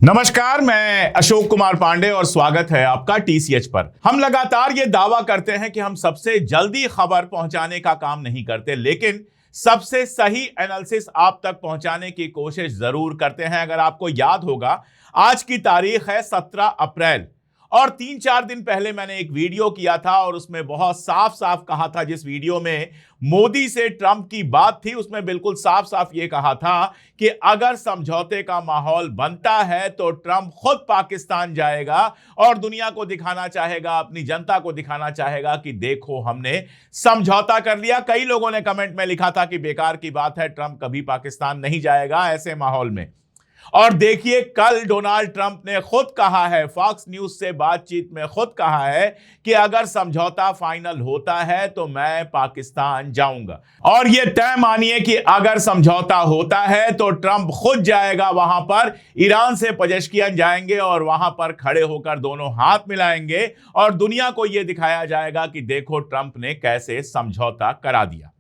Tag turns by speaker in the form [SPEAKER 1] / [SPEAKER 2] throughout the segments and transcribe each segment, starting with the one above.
[SPEAKER 1] नमस्कार, मैं अशोक कुमार पांडे और स्वागत है आपका टीसीएच पर। हम लगातार ये दावा करते हैं कि हम सबसे जल्दी खबर पहुंचाने का काम नहीं करते, लेकिन सबसे सही एनालिसिस आप तक पहुंचाने की कोशिश जरूर करते हैं। अगर आपको याद होगा, आज की तारीख है 17 अप्रैल और 3-4 दिन पहले मैंने एक वीडियो किया था और उसमें बहुत साफ साफ कहा था, जिस वीडियो में मोदी से ट्रंप की बात थी उसमें बिल्कुल साफ साफ यह कहा था कि अगर समझौते का माहौल बनता है तो ट्रंप खुद पाकिस्तान जाएगा और दुनिया को दिखाना चाहेगा, अपनी जनता को दिखाना चाहेगा कि देखो हमने समझौता कर लिया। कई लोगों ने कमेंट में लिखा था कि बेकार की बात है, ट्रंप कभी पाकिस्तान नहीं जाएगा ऐसे माहौल में। और देखिए, कल डोनाल्ड ट्रंप ने खुद कहा है, फॉक्स न्यूज से बातचीत में खुद कहा है कि अगर समझौता फाइनल होता है तो मैं पाकिस्तान जाऊंगा। और यह तय मानिए कि अगर समझौता होता है तो ट्रंप खुद जाएगा वहां पर, ईरान से पेजेश्कियान जाएंगे और वहां पर खड़े होकर दोनों हाथ मिलाएंगे और दुनिया को यह दिखाया जाएगा कि देखो ट्रंप ने कैसे समझौता करा दिया।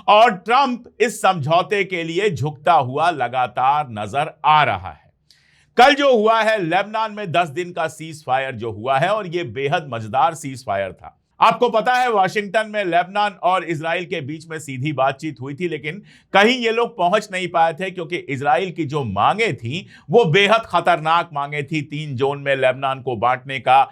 [SPEAKER 1] और ट्रंप इस समझौते के लिए झुकता हुआ लगातार नजर आ रहा है। कल जो हुआ है, लेबनान में 10 दिन का सीज फायर जो हुआ है, और यह बेहद मजेदार सीज फायर था। आपको पता है, वाशिंगटन में लेबनान और इजराइल के बीच में सीधी बातचीत हुई थी, लेकिन कहीं ये लोग पहुंच नहीं पाए थे क्योंकि इजराइल की जो मांगे थी वो बेहद खतरनाक मांगे थी। 3 जोन में लेबनान को बांटने का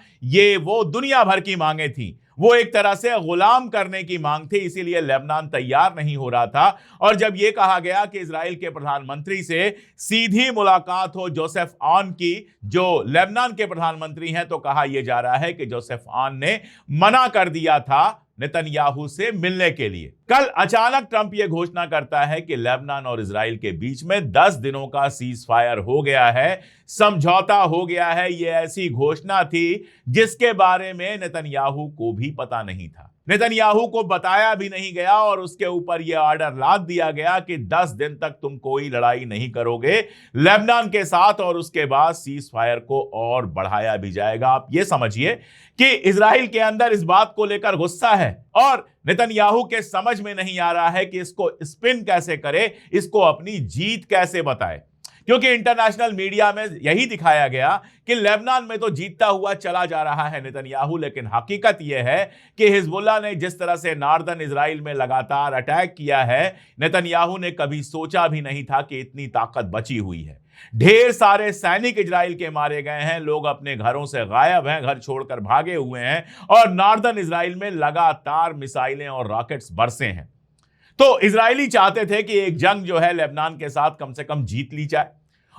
[SPEAKER 1] वो दुनिया भर की मांगे थी। वो एक तरह से गुलाम करने की मांग थी, इसीलिए लेबनान तैयार नहीं हो रहा था। और जब यह कहा गया कि इजराइल के प्रधानमंत्री से सीधी मुलाकात हो जोसेफ ऑन की, जो लेबनान के प्रधानमंत्री हैं, तो कहा यह जा रहा है कि जोसेफ ऑन ने मना कर दिया था नेतन्याहू से मिलने के लिए। कल अचानक ट्रंप यह घोषणा करता है कि लेबनान और इजराइल के बीच में 10 दिनों का सीज फायर हो गया है, समझौता हो गया है। यह ऐसी घोषणा थी जिसके बारे में नेतन्याहू को भी पता नहीं था, नेतन्याहू को बताया भी नहीं गया और उसके ऊपर यह ऑर्डर लाद दिया गया कि 10 दिन तक तुम कोई लड़ाई नहीं करोगे लेबनान के साथ, और उसके बाद सीज फायर को और बढ़ाया भी जाएगा। आप यह समझिए कि इजराइल के अंदर इस बात को लेकर गुस्सा है और नेतन्याहू के समझ में नहीं आ रहा है कि इसको स्पिन कैसे करे, इसको अपनी जीत कैसे बताए। क्योंकि इंटरनेशनल मीडिया में यही दिखाया गया कि लेबनान में तो जीतता हुआ चला जा रहा है नेतन्याहू, लेकिन हकीकत यह है कि हिजबुल्लाह ने जिस तरह से नॉर्दर्न इजराइल में लगातार अटैक किया है, नेतन्याहू ने कभी सोचा भी नहीं था कि इतनी ताकत बची हुई है। ढेर सारे सैनिक इजराइल के मारे गए हैं, लोग अपने घरों से गायब हैं, घर छोड़कर भागे हुए हैं, और नॉर्दर्न इजराइल में लगातार मिसाइलें और रॉकेट्स बरसे हैं। तो इजरायली चाहते थे कि एक जंग जो है लेबनान के साथ कम से कम जीत ली जाए,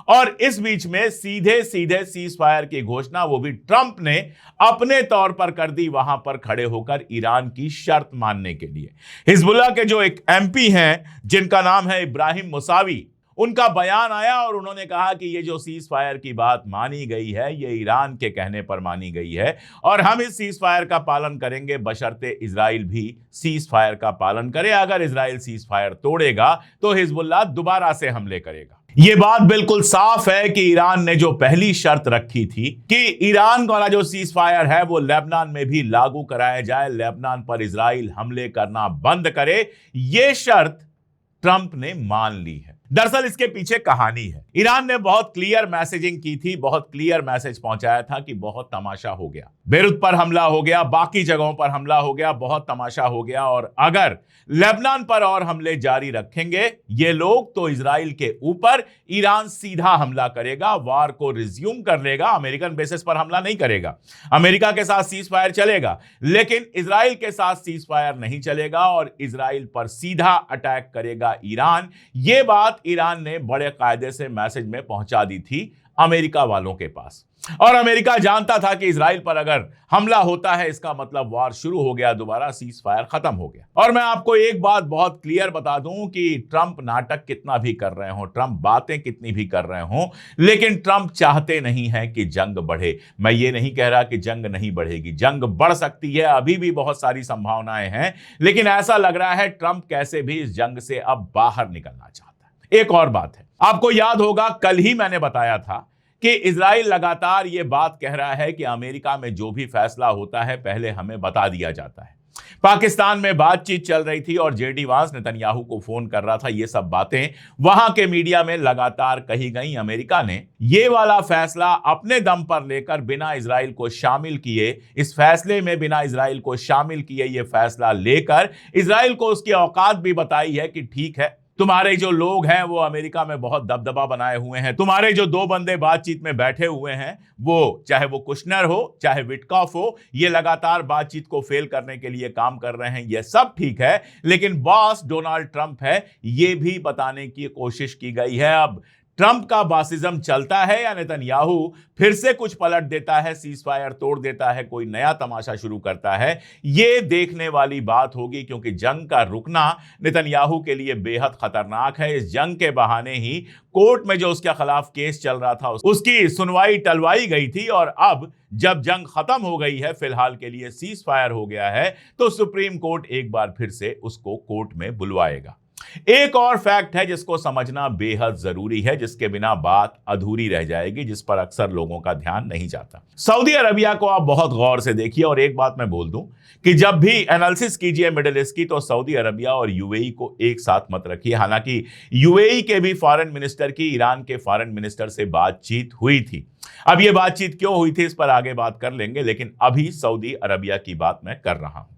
[SPEAKER 1] और इस बीच में सीधे सीधे सीज फायर की घोषणा वो भी ट्रंप ने अपने तौर पर कर दी, वहां पर खड़े होकर ईरान की शर्त मानने के लिए। हिजबुल्लाह के जो एक एमपी हैं जिनका नाम है इब्राहिम मुसावी, उनका बयान आया और उन्होंने कहा कि ये जो सीज फायर की बात मानी गई है ये ईरान के कहने पर मानी गई है और हम इस सीज फायर का पालन करेंगे बशर्ते इजराइल भी सीज फायर का पालन करे। अगर इजराइल सीज फायर तोड़ेगा तो हिजबुल्लाह दोबारा से हमले करेगा। ये बात बिल्कुल साफ है कि ईरान ने जो पहली शर्त रखी थी कि ईरान वाला जो सीज फायर है वो लेबनान में भी लागू कराया जाए, लेबनान पर इजराइल हमले करना बंद करे, ये शर्त ट्रंप ने मान ली है। दरअसल इसके पीछे कहानी है। ईरान ने बहुत क्लियर मैसेजिंग की थी, बहुत क्लियर मैसेज पहुंचाया था कि बहुत तमाशा हो गया, बेरूत पर हमला हो गया, बाकी जगहों पर हमला हो गया, बहुत तमाशा हो गया, और अगर लेबनान पर और हमले जारी रखेंगे ये लोग तो इजराइल के ऊपर ईरान सीधा हमला करेगा, वार को रिज्यूम कर लेगा। अमेरिकन बेसिस पर हमला नहीं करेगा, अमेरिका के साथ सीज फायर चलेगा, लेकिन इजराइल के साथ सीज फायर नहीं चलेगा और इजराइल पर सीधा अटैक करेगा ईरान। ये बात ईरान ने बड़े कायदे से मैसेज में पहुंचा दी थी अमेरिका वालों के पास, और अमेरिका जानता था कि इजराइल पर अगर हमला होता है इसका मतलब वार शुरू हो गया, दोबारा सीज फायर खत्म हो गया। और मैं आपको एक बात बहुत क्लियर बता दूं कि ट्रंप नाटक कितना भी कर रहे हो, ट्रंप बातें कितनी भी कर रहे हो, लेकिन ट्रंप चाहते नहीं है कि जंग बढ़े। मैं ये नहीं कह रहा कि जंग नहीं बढ़ेगी, जंग बढ़ सकती है, अभी भी बहुत सारी संभावनाएं हैं, लेकिन ऐसा लग रहा है ट्रंप कैसे भी इस जंग से अब बाहर निकलना चाहता है। एक और बात है, आपको याद होगा कल ही मैंने बताया था कि इजराइल लगातार यह बात कह रहा है कि अमेरिका में जो भी फैसला होता है पहले हमें बता दिया जाता है। पाकिस्तान में बातचीत चल रही थी और जेडी वांस नेतन्याहू को फोन कर रहा था। ये सब बातें वहां के मीडिया में लगातार कही गई। अमेरिका ने ये वाला फैसला अपने दम पर लेकर बिना इजराइल को शामिल किए, इस फैसले में बिना इजराइल को शामिल किए ये फैसला लेकर इजराइल को उसकी औकात भी बताई है कि ठीक है, तुम्हारे जो लोग हैं वो अमेरिका में बहुत दबदबा बनाए हुए हैं, तुम्हारे जो दो बंदे बातचीत में बैठे हुए हैं, वो चाहे वो कुशनर हो चाहे विटकॉफ हो, ये लगातार बातचीत को फेल करने के लिए काम कर रहे हैं। ये सब ठीक है, लेकिन बॉस डोनाल्ड ट्रंप है, ये भी बताने की कोशिश की गई है। अब ट्रंप का बासिज्म चलता है या नेतन्याहू फिर से कुछ पलट देता है, सीजफायर तोड़ देता है, कोई नया तमाशा शुरू करता है, ये देखने वाली बात होगी। क्योंकि जंग का रुकना नेतन्याहू के लिए बेहद खतरनाक है। इस जंग के बहाने ही कोर्ट में जो उसके खिलाफ केस चल रहा था उसकी सुनवाई टलवाई गई थी, और अब जब जंग खत्म हो गई है, फिलहाल के लिए सीजफायर हो गया है, तो सुप्रीम कोर्ट एक बार फिर से उसको कोर्ट में बुलवाएगा। एक और फैक्ट है जिसको समझना बेहद जरूरी है, जिसके बिना बात अधूरी रह जाएगी, जिस पर अक्सर लोगों का ध्यान नहीं जाता। सऊदी अरबिया को आप बहुत गौर से देखिए, और एक बात मैं बोल दूं कि जब भी एनालिसिस कीजिए मिडिल ईस्ट की, तो सऊदी अरबिया और यूएई को एक साथ मत रखिए। हालांकि यूएई के भी फॉरेन मिनिस्टर की ईरान के फॉरेन मिनिस्टर से बातचीत हुई थी। अब यह बातचीत क्यों हुई थी इस पर आगे बात कर लेंगे, लेकिन अभी सऊदी अरबिया की बात मैं कर रहा हूं।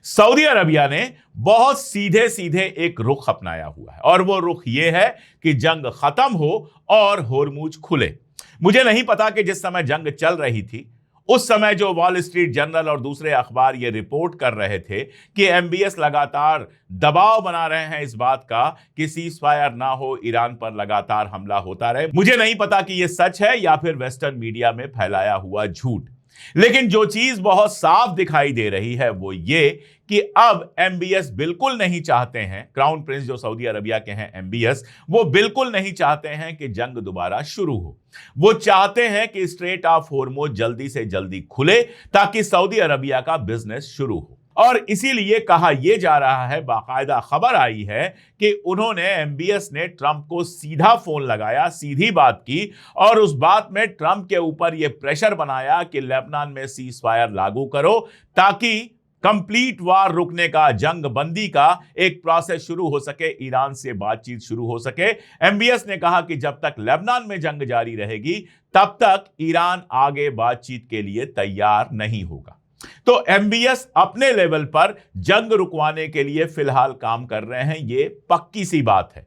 [SPEAKER 1] सऊदी अरबिया ने बहुत सीधे सीधे एक रुख अपनाया हुआ है, और वो रुख ये है कि जंग खत्म हो और होर्मुज खुले। मुझे नहीं पता कि जिस समय जंग चल रही थी उस समय जो वॉल स्ट्रीट जर्नल और दूसरे अखबार ये रिपोर्ट कर रहे थे कि एमबीएस लगातार दबाव बना रहे हैं इस बात का कि सीजफायर ना हो, ईरान पर लगातार हमला होता रहे। मुझे नहीं पता कि यह सच है या फिर वेस्टर्न मीडिया में फैलाया हुआ झूठ, लेकिन जो चीज बहुत साफ दिखाई दे रही है वो ये कि अब एमबीएस बिल्कुल नहीं चाहते हैं, क्राउन प्रिंस जो सऊदी अरबिया के हैं एमबीएस, वो बिल्कुल नहीं चाहते हैं कि जंग दोबारा शुरू हो। वो चाहते हैं कि स्ट्रेट ऑफ होर्मुज जल्दी से जल्दी खुले ताकि सऊदी अरबिया का बिजनेस शुरू हो। और इसीलिए कहा यह जा रहा है, बाकायदा खबर आई है कि उन्होंने एमबीएस ने ट्रंप को सीधा फोन लगाया, सीधी बात की, और उस बात में ट्रंप के ऊपर यह प्रेशर बनाया कि लेबनान में सीजफायर लागू करो ताकि कंप्लीट वार रुकने का, जंग बंदी का एक प्रोसेस शुरू हो सके, ईरान से बातचीत शुरू हो सके। एमबीएस ने कहा कि जब तक लेबनान में जंग जारी रहेगी तब तक ईरान आगे बातचीत के लिए तैयार नहीं होगा। तो एमबीएस अपने लेवल पर जंग रुकवाने के लिए फिलहाल काम कर रहे हैं, ये पक्की सी बात है।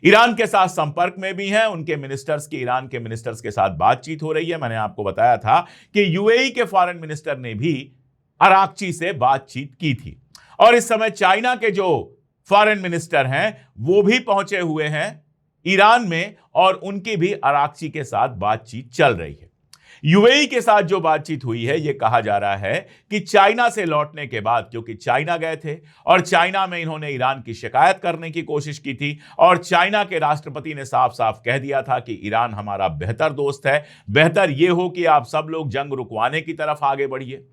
[SPEAKER 1] ईरान के साथ संपर्क में भी हैं, उनके मिनिस्टर्स की ईरान के मिनिस्टर्स के साथ बातचीत हो रही है। मैंने आपको बताया था कि यूएई के फॉरेन मिनिस्टर ने भी अराक्ची से बातचीत की थी, और इस समय चाइना के जो फॉरेन मिनिस्टर हैं वो भी पहुंचे हुए हैं ईरान में, और उनकी भी अराक्ची के साथ बातचीत चल रही है। यूएई के साथ जो बातचीत हुई है, यह कहा जा रहा है कि चाइना से लौटने के बाद, क्योंकि चाइना गए थे और चाइना में इन्होंने ईरान की शिकायत करने की कोशिश की थी, और चाइना के राष्ट्रपति ने साफ साफ कह दिया था कि ईरान हमारा बेहतर दोस्त है, बेहतर यह हो कि आप सब लोग जंग रुकवाने की तरफ आगे बढ़िए।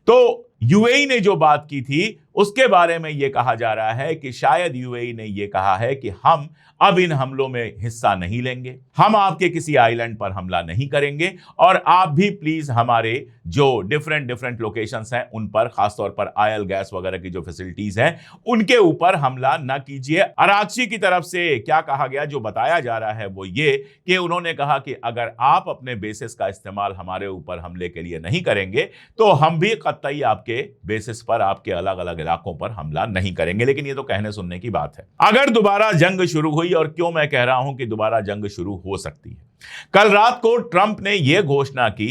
[SPEAKER 1] तो यूएई ने जो बात की थी उसके बारे में यह कहा जा रहा है कि शायद यूएई ने यह कहा है कि हम अब इन हमलों में हिस्सा नहीं लेंगे, हम आपके किसी आइलैंड पर हमला नहीं करेंगे, और आप भी प्लीज हमारे जो डिफरेंट लोकेशंस हैं उन पर, खासतौर पर आयल गैस वगैरह की जो फैसिलिटीज हैं उनके ऊपर हमला न कीजिए। अराक्ची की तरफ से क्या कहा गया, जो बताया जा रहा है वो ये कि उन्होंने कहा कि अगर आप अपने बेसिस का इस्तेमाल हमारे ऊपर हमले के लिए नहीं करेंगे तो हम भी कतई आपके बेसिस पर, आपके अलग अलग इलाकों पर हमला नहीं करेंगे। लेकिन ये तो कहने सुनने की बात है। अगर दोबारा जंग शुरू हुई, और क्यों मैं कह रहा हूं कि दोबारा जंग शुरू हो सकती है, कल रात को ट्रंप ने यह घोषणा की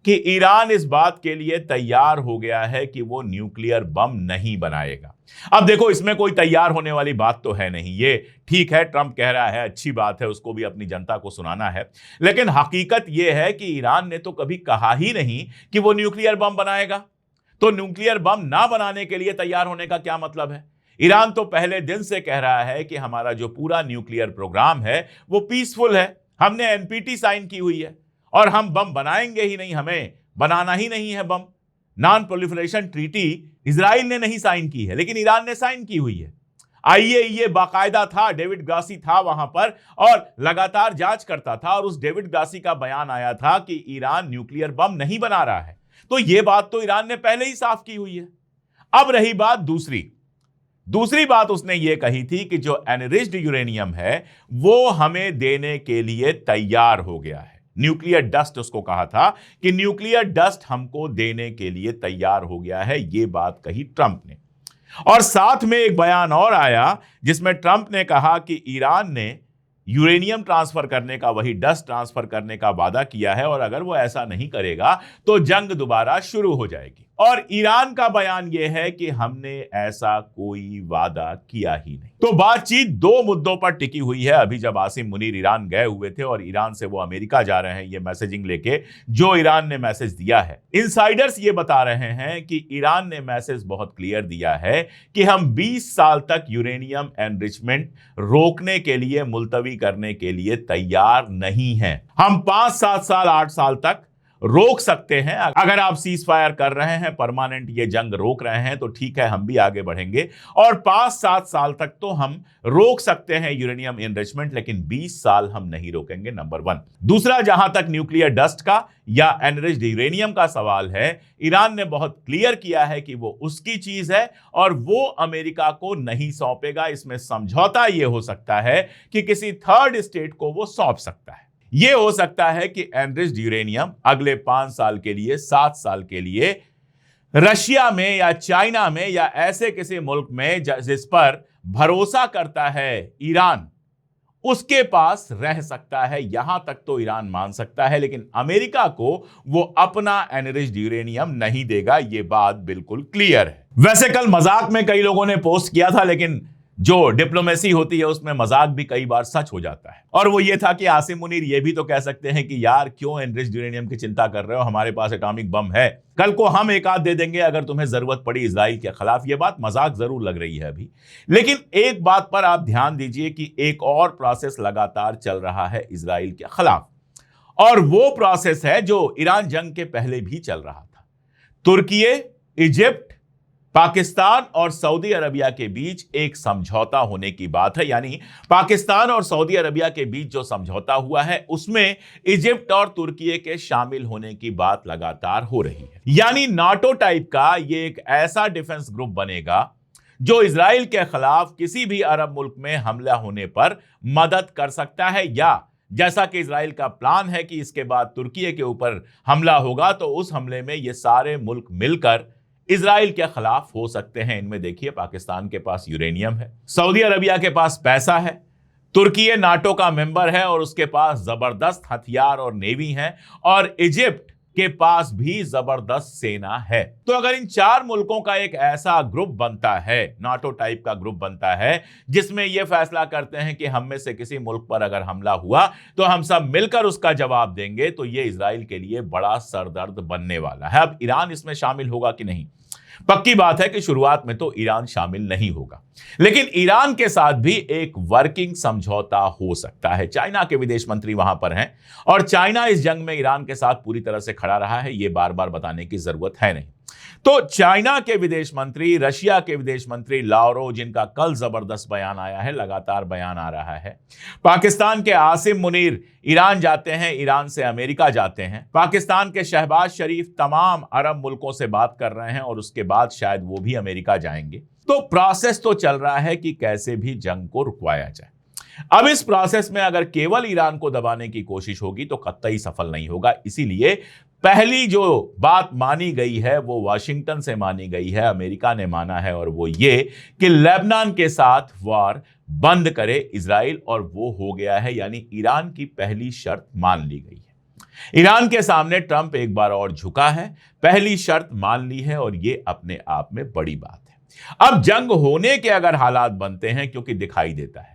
[SPEAKER 1] कि ईरान इस बात के लिए तैयार हो गया है कि वो न्यूक्लियर बम नहीं बनाएगा। अब देखो, इसमें कोई तैयार होने वाली बात तो है नहीं, ये ठीक है, ट्रंप कह रहा है, अच्छी बात है, उसको भी अपनी जनता को सुनाना है, लेकिन हकीकत यह है कि ईरान ने तो कभी कहा ही नहीं कि वो न्यूक्लियर बम बनाएगा। तो न्यूक्लियर बम ना बनाने के लिए तैयार होने का क्या मतलब है? ईरान तो पहले दिन से कह रहा है कि हमारा जो पूरा न्यूक्लियर प्रोग्राम है वो पीसफुल है, हमने एनपीटी साइन की हुई है, और हम बम बनाएंगे ही नहीं, हमें बनाना ही नहीं है बम। नॉन प्रोलिफरेशन ट्रीटी इजराइल ने नहीं साइन की है, लेकिन ईरान ने साइन की हुई है। आईएईए बाकायदा था, डेविड ग्रासी था वहां पर और लगातार जांच करता था, और उस डेविड ग्रासी का बयान आया था कि ईरान न्यूक्लियर बम नहीं बना रहा है। तो यह बात तो ईरान ने पहले ही साफ की हुई है। अब रही बात दूसरी बात उसने ये कही थी कि जो एनरिच्ड यूरेनियम है वो हमें देने के लिए तैयार हो गया है। न्यूक्लियर डस्ट उसको कहा था कि न्यूक्लियर डस्ट हमको देने के लिए तैयार हो गया है, ये बात कही ट्रंप ने। और साथ में एक बयान और आया जिसमें ट्रंप ने कहा कि ईरान ने यूरेनियम ट्रांसफर करने का, वही डस्ट ट्रांसफर करने का वादा किया है और अगर वो ऐसा नहीं करेगा तो जंग दोबारा शुरू हो जाएगी। और ईरान का बयान यह है कि हमने ऐसा कोई वादा किया ही नहीं। तो बातचीत दो मुद्दों पर टिकी हुई है। अभी जब आसिम मुनीर ईरान गए हुए थे और ईरान से वो अमेरिका जा रहे हैं ये मैसेजिंग लेके, जो ईरान ने मैसेज दिया है, इनसाइडर्स ये बता रहे हैं कि ईरान ने मैसेज बहुत क्लियर दिया है कि हम 20 साल तक यूरेनियम एनरिचमेंट रोकने के लिए, मुलतवी करने के लिए तैयार नहीं हैं। हम 5, 7 साल, 8 साल तक रोक सकते हैं। अगर आप सीज फायर कर रहे हैं, परमानेंट ये जंग रोक रहे हैं तो ठीक है, हम भी आगे बढ़ेंगे और 5-7 साल तक तो हम रोक सकते हैं यूरेनियम एनरिचमेंट, लेकिन 20 साल हम नहीं रोकेंगे, नंबर 1। दूसरा, जहां तक न्यूक्लियर डस्ट का या एनरिच्ड यूरेनियम का सवाल है, ईरान ने बहुत क्लियर किया है कि वो उसकी चीज है और वो अमेरिका को नहीं सौंपेगा। इसमें समझौता ये हो सकता है कि किसी थर्ड स्टेट को वो सौंप सकता है। यह हो सकता है कि एनरिच्ड यूरेनियम अगले 5 साल के लिए, 7 साल के लिए रशिया में या चाइना में या ऐसे किसी मुल्क में जिस पर भरोसा करता है ईरान, उसके पास रह सकता है। यहां तक तो ईरान मान सकता है, लेकिन अमेरिका को वो अपना एनरिच्ड यूरेनियम नहीं देगा, यह बात बिल्कुल क्लियर है। वैसे कल मजाक में कई लोगों ने पोस्ट किया था, लेकिन जो डिप्लोमेसी होती है उसमें मजाक भी कई बार सच हो जाता है। और वो ये था कि आसिम मुनीर ये भी तो कह सकते हैं कि यार क्यों एनरिच्ड यूरेनियम की चिंता कर रहे हो, हमारे पास एटॉमिक बम है, कल को हम एक आध दे देंगे अगर तुम्हें जरूरत पड़ी इजराइल के खिलाफ। ये बात मजाक जरूर लग रही है अभी, लेकिन एक बात पर आप ध्यान दीजिए कि एक और प्रोसेस लगातार चल रहा है इजराइल के खिलाफ, और वो प्रोसेस है जो ईरान जंग के पहले भी चल रहा था। तुर्की, इजिप्ट, पाकिस्तान और सऊदी अरबिया के बीच एक समझौता होने की बात है। यानी पाकिस्तान और सऊदी अरबिया के बीच जो समझौता हुआ है उसमें इजिप्ट और तुर्की के शामिल होने की बात लगातार हो रही है। यानी नाटो टाइप का ये एक ऐसा डिफेंस ग्रुप बनेगा जो इजराइल के खिलाफ किसी भी अरब मुल्क में हमला होने पर मदद कर सकता है, या जैसा कि इजराइल का प्लान है कि इसके बाद तुर्की के ऊपर हमला होगा तो उस हमले में ये सारे मुल्क मिलकर इजराइल के खिलाफ हो सकते हैं। इनमें देखिए, पाकिस्तान के पास यूरेनियम है, सऊदी अरबिया के पास पैसा है, तुर्की नाटो का मेंबर है और उसके पास जबरदस्त हथियार और नेवी है, और इजिप्ट के पास भी जबरदस्त सेना है। तो अगर इन 4 मुल्कों का एक ऐसा ग्रुप बनता है, नाटो टाइप का ग्रुप बनता है, जिसमें यह फैसला करते हैं कि हम में से किसी मुल्क पर अगर हमला हुआ तो हम सब मिलकर उसका जवाब देंगे, तो यह इजराइल के लिए बड़ा सरदर्द बनने वाला है। अब ईरान इसमें शामिल होगा कि नहीं, पक्की बात है कि शुरुआत में तो ईरान शामिल नहीं होगा, लेकिन ईरान के साथ भी एक वर्किंग समझौता हो सकता है। चाइना के विदेश मंत्री वहां पर हैं और चाइना इस जंग में ईरान के साथ पूरी तरह से खड़ा रहा है, यह बार बार बताने की जरूरत है नहीं। तो चाइना के विदेश मंत्री, रशिया के विदेश मंत्री लावरोव, जिनका कल जबरदस्त बयान आया है, लगातार बयान आ रहा है, पाकिस्तान के आसिम मुनीर ईरान जाते हैं, ईरान से अमेरिका जाते हैं, पाकिस्तान के शहबाज शरीफ तमाम अरब मुल्कों से बात कर रहे हैं और उसके बाद शायद वो भी अमेरिका जाएंगे। तो प्रोसेस तो चल रहा है कि कैसे भी जंग को रुकवाया जाए। अब इस प्रोसेस में अगर केवल ईरान को दबाने की कोशिश होगी तो कतई सफल नहीं होगा। इसीलिए पहली जो बात मानी गई है वो वाशिंगटन से मानी गई है, अमेरिका ने माना है, और वो ये कि लेबनान के साथ वार बंद करे इजराइल, और वो हो गया है। यानी ईरान की पहली शर्त मान ली गई है। ईरान के सामने ट्रंप एक बार और झुका है, पहली शर्त मान ली है, और ये अपने आप में बड़ी बात है। अब जंग होने के अगर हालात बनते हैं, क्योंकि दिखाई देता है,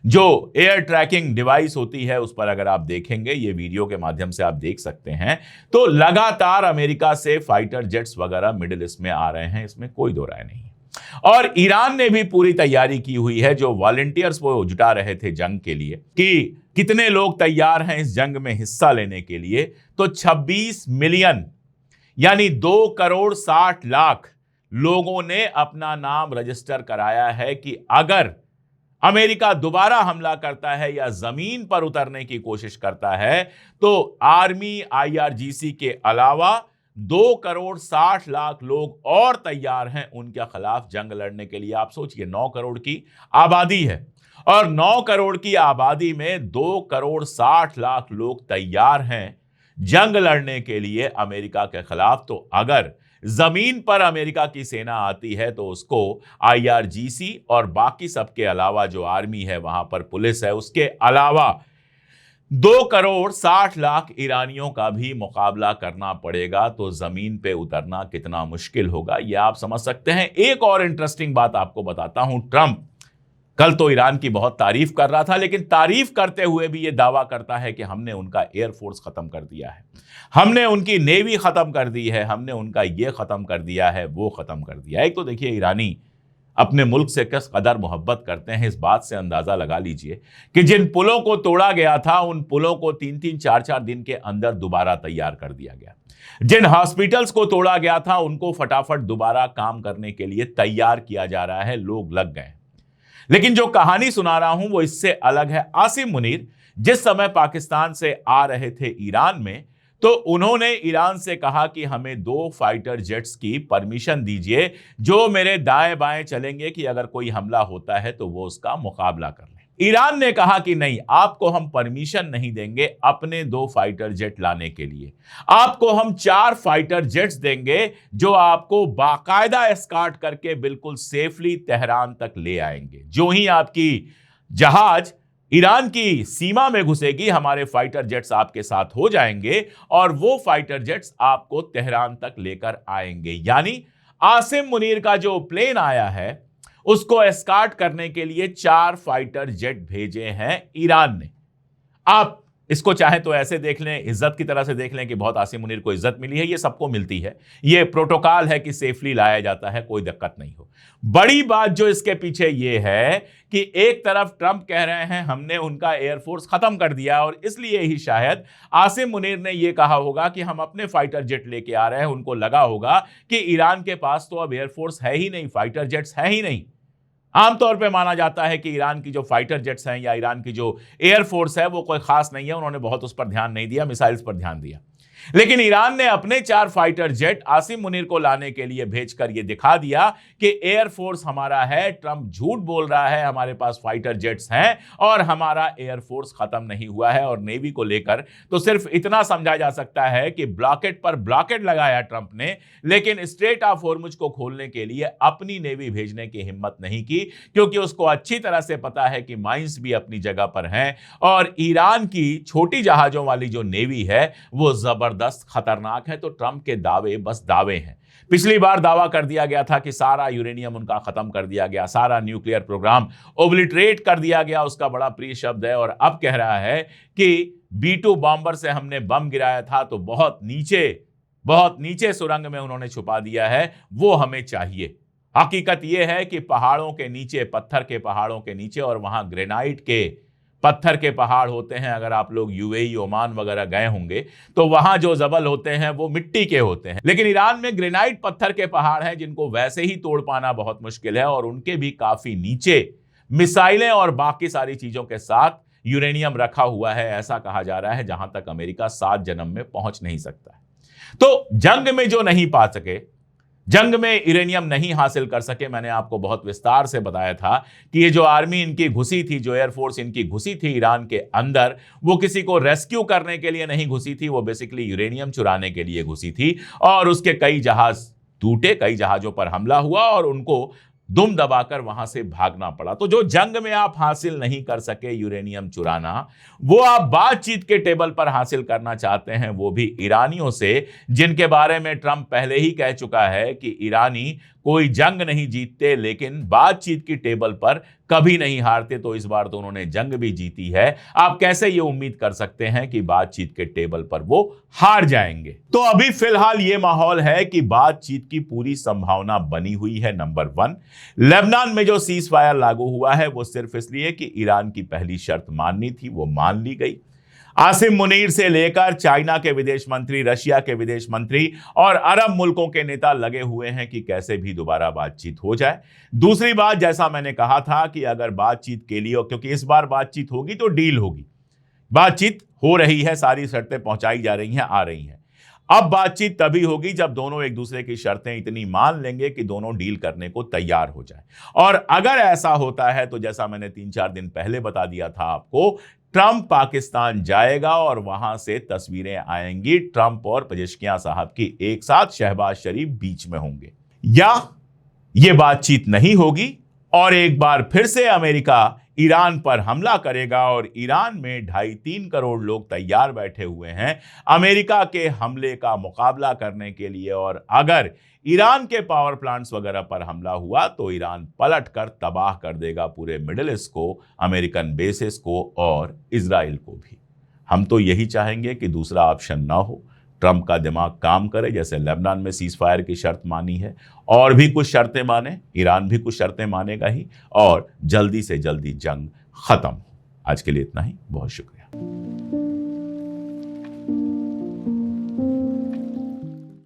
[SPEAKER 1] जो एयर ट्रैकिंग डिवाइस होती है उस पर अगर आप देखेंगे, ये वीडियो के माध्यम से आप देख सकते हैं, तो लगातार अमेरिका से फाइटर जेट्स वगैरह मिडिल ईस्ट में आ रहे हैं, इसमें कोई दो राय नहीं। और ईरान ने भी पूरी तैयारी की हुई है, जो वॉलंटियर्स वो जुटा रहे थे जंग के लिए कि कितने लोग तैयार हैं इस जंग में हिस्सा लेने के लिए, तो 26 मिलियन यानी 2,60,00,000 लोगों ने अपना नाम रजिस्टर कराया है कि अगर अमेरिका दोबारा हमला करता है या जमीन पर उतरने की कोशिश करता है तो आर्मी, IRGC के अलावा 2,60,00,000 लोग और तैयार हैं उनके खिलाफ जंग लड़ने के लिए। आप सोचिए, 9 करोड़ की आबादी है और 9 करोड़ की आबादी में 2,60,00,000 लोग तैयार हैं जंग लड़ने के लिए अमेरिका के खिलाफ। तो अगर जमीन पर अमेरिका की सेना आती है तो उसको IRGC और बाकी सबके अलावा जो आर्मी है, वहां पर पुलिस है, उसके अलावा 2,60,00,000 ईरानियों का भी मुकाबला करना पड़ेगा। तो जमीन पे उतरना कितना मुश्किल होगा यह आप समझ सकते हैं। एक और इंटरेस्टिंग बात आपको बताता हूं। ट्रंप कल तो ईरान की बहुत तारीफ कर रहा था, लेकिन तारीफ करते हुए भी यह दावा करता है कि हमने उनका एयरफोर्स खत्म कर दिया है, हमने उनकी नेवी खत्म कर दी है, हमने उनका यह खत्म कर दिया है, वो खत्म कर दिया है। एक तो देखिए ईरानी अपने मुल्क से किस कदर मोहब्बत करते हैं, इस बात से अंदाजा लगा लीजिए कि जिन पुलों को तोड़ा गया था उन पुलों को 3-3, 4-4 दिन के अंदर दोबारा तैयार कर दिया गया। जिन हॉस्पिटल्स को तोड़ा गया था उनको फटाफट दोबारा काम करने के लिए तैयार किया जा रहा है, लोग लग गए। लेकिन जो कहानी सुना रहा हूं वो इससे अलग है। आसिम मुनीर जिस समय पाकिस्तान से आ रहे थे ईरान में, तो उन्होंने ईरान से कहा कि हमें 2 फाइटर जेट्स की परमिशन दीजिए जो मेरे दाएं बाएं चलेंगे कि अगर कोई हमला होता है तो वो उसका मुकाबला कर लें। ईरान ने कहा कि नहीं, आपको हम परमिशन नहीं देंगे अपने 2 फाइटर जेट लाने के लिए, आपको हम 4 फाइटर जेट्स देंगे जो आपको बाकायदा एस्कॉर्ट करके बिल्कुल सेफली तेहरान तक ले आएंगे। जो ही आपकी जहाज ईरान की सीमा में घुसेगी, हमारे फाइटर जेट्स आपके साथ हो जाएंगे और वो फाइटर जेट्स आपको तेहरान तक लेकर आएंगे। यानी आसिम मुनीर का जो प्लेन आया है उसको एस्कॉर्ट करने के लिए 4 फाइटर जेट भेजे हैं ईरान ने। आप इसको चाहे तो ऐसे देख लें, इज्जत की तरह से देख लें कि बहुत आसिम मुनीर को इज्जत मिली है, ये सबको मिलती है, ये प्रोटोकॉल है कि सेफली लाया जाता है, कोई दिक्कत नहीं हो। बड़ी बात जो इसके पीछे ये है कि एक तरफ ट्रंप कह रहे हैं हमने उनका एयरफोर्स खत्म कर दिया और इसलिए ही शायद आसिम मुनीर ने यह कहा होगा कि हम अपने फाइटर जेट लेके आ रहे हैं। उनको लगा होगा कि ईरान के पास तो अब एयरफोर्स है ही नहीं, फाइटर जेट्स है ही नहीं। आमतौर पे माना जाता है कि ईरान की जो फाइटर जेट्स हैं या ईरान की जो एयरफोर्स है वो कोई खास नहीं है, उन्होंने बहुत उस पर ध्यान नहीं दिया, मिसाइल्स पर ध्यान दिया। लेकिन ईरान ने अपने 4 फाइटर जेट आसिम मुनीर को लाने के लिए भेजकर यह दिखा दिया कि एयरफोर्स हमारा है, ट्रंप झूठ बोल रहा है, हमारे पास फाइटर जेट्स हैं और हमारा एयरफोर्स खत्म नहीं हुआ है। और नेवी को लेकर तो सिर्फ इतना समझा जा सकता है कि ब्लॉकेट पर ब्लॉकेट लगाया ट्रंप ने, लेकिन स्ट्रेट ऑफ हॉर्मुज को खोलने के लिए अपनी नेवी भेजने की हिम्मत नहीं की, क्योंकि उसको अच्छी तरह से पता है कि माइंस भी अपनी जगह पर हैं और ईरान की छोटी जहाजों वाली जो नेवी है वो जबरदस्त खतरनाक है। तो ट्रंप के दावे बस दावे हैं। पिछली बार दावा कर दिया गया था कि सारा यूरेनियम उनका खत्म कर दिया गया, सारा न्यूक्लियर प्रोग्राम ओब्लिटरेट कर दिया गया, उसका बड़ा प्रिय शब्द है। और अब कह रहा है कि B-2 बॉम्बर से हमने बम गिराया था तो बहुत नीचे सुरंग में उन्होंने छुपा दिया है, वो हमें चाहिए। हकीकत यह है कि पहाड़ों के नीचे, पत्थर के पहाड़ों के नीचे, और वहां ग्रेनाइट के पत्थर के पहाड़ होते हैं। अगर आप लोग UAE, ओमान वगैरह गए होंगे तो वहां जो जबल होते हैं वो मिट्टी के होते हैं, लेकिन ईरान में ग्रेनाइट पत्थर के पहाड़ हैं जिनको वैसे ही तोड़ पाना बहुत मुश्किल है और उनके भी काफी नीचे मिसाइलें और बाकी सारी चीजों के साथ यूरेनियम रखा हुआ है। ऐसा कहा जा रहा है जहां तक अमेरिका 7 जन्म में पहुंच नहीं सकता है। तो जंग में जो नहीं पा सके, जंग में यूरेनियम नहीं हासिल कर सके, मैंने आपको बहुत विस्तार से बताया था कि ये जो आर्मी इनकी घुसी थी, जो एयरफोर्स इनकी घुसी थी ईरान के अंदर, वो किसी को रेस्क्यू करने के लिए नहीं घुसी थी, वो बेसिकली यूरेनियम चुराने के लिए घुसी थी। और उसके कई जहाज टूटे, कई जहाजों पर हमला हुआ और उनको दुम दबाकर वहां से भागना पड़ा। तो जो जंग में आप हासिल नहीं कर सके यूरेनियम चुराना, वो आप बातचीत के टेबल पर हासिल करना चाहते हैं, वो भी ईरानियों से, जिनके बारे में ट्रंप पहले ही कह चुका है कि ईरानी कोई जंग नहीं जीतते लेकिन बातचीत की टेबल पर कभी नहीं हारते। तो इस बार तो उन्होंने जंग भी जीती है। आप कैसे ये उम्मीद कर सकते हैं कि बातचीत के टेबल पर वो हार जाएंगे? तो अभी फिलहाल ये माहौल है कि बातचीत की पूरी संभावना बनी हुई है। नंबर 1, लेबनान में जो सीज फायर लागू हुआ है वो सिर्फ इसलिए कि ईरान की पहली शर्त माननी थी, वो मान ली गई। आसिम मुनीर से लेकर चाइना के विदेश मंत्री, रशिया के विदेश मंत्री और अरब मुल्कों के नेता लगे हुए हैं कि कैसे भी दोबारा बातचीत हो जाए। दूसरी बात, जैसा मैंने कहा था कि अगर बातचीत के लिए, क्योंकि इस बार बातचीत होगी तो डील होगी, बातचीत हो रही है, सारी शर्तें पहुंचाई जा रही हैं, आ रही हैं। अब बातचीत तभी होगी जब दोनों एक दूसरे की शर्तें इतनी मान लेंगे कि दोनों डील करने को तैयार हो जाए। और अगर ऐसा होता है तो जैसा मैंने 3-4 दिन पहले बता दिया था आपको, ट्रंप पाकिस्तान जाएगा और वहां से तस्वीरें आएंगी ट्रंप और पेजेश्कियां साहब की एक साथ, शहबाज शरीफ बीच में होंगे। या यह बातचीत नहीं होगी और एक बार फिर से अमेरिका ईरान पर हमला करेगा और ईरान में 2.5-3 करोड़ लोग तैयार बैठे हुए हैं अमेरिका के हमले का मुकाबला करने के लिए। और अगर ईरान के पावर प्लांट्स वगैरह पर हमला हुआ तो ईरान पलट कर तबाह कर देगा पूरे मिडिल ईस्ट को, अमेरिकन बेसेस को और इजराइल को भी। हम तो यही चाहेंगे कि दूसरा ऑप्शन ना हो, ट्रंप का दिमाग काम करे, जैसे लेबनान में सीज फायर की शर्त मानी है और भी कुछ शर्तें माने, ईरान भी कुछ शर्तें मानेगा ही और जल्दी से जल्दी जंग खत्म हो। आज के लिए इतना ही, बहुत शुक्रिया।